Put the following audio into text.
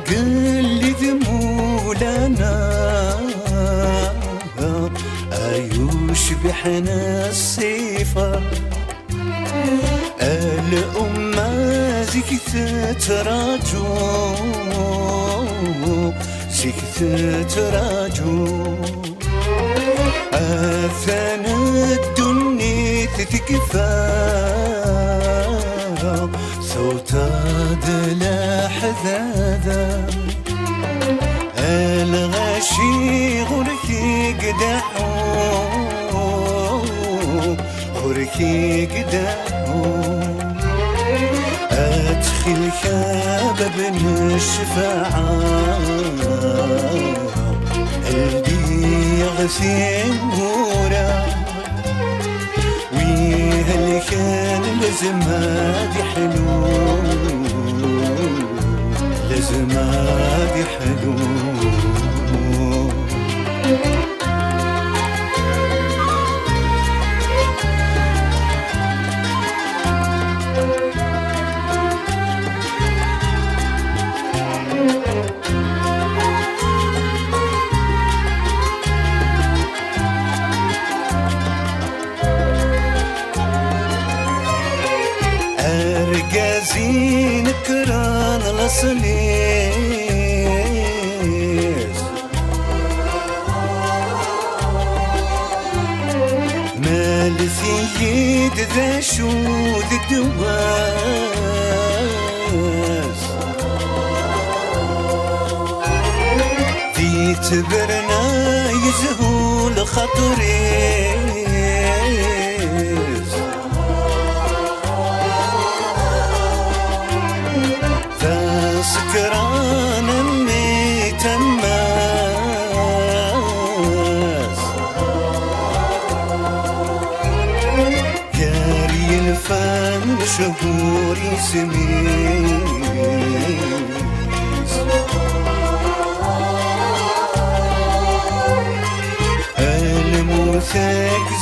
قل ذمولنا أيوش بحنا الصيفة الأمة زيك تتراجو زيك تتراجو أثنى الدنيا تتكفى صوتا دلا حذاذا الغاشي غركي قدحو غركي قدحو أدخل باب الشفاعة قلبي يغسل ورا ويهل كان لازم هادي حلو لازم هادي حلو أرجازين كران الأصليس مال سيد ذا شود الدواس ذي تبرنا يزهول خطريس سكران امي تماس جاري الفن شهور سميس الموثق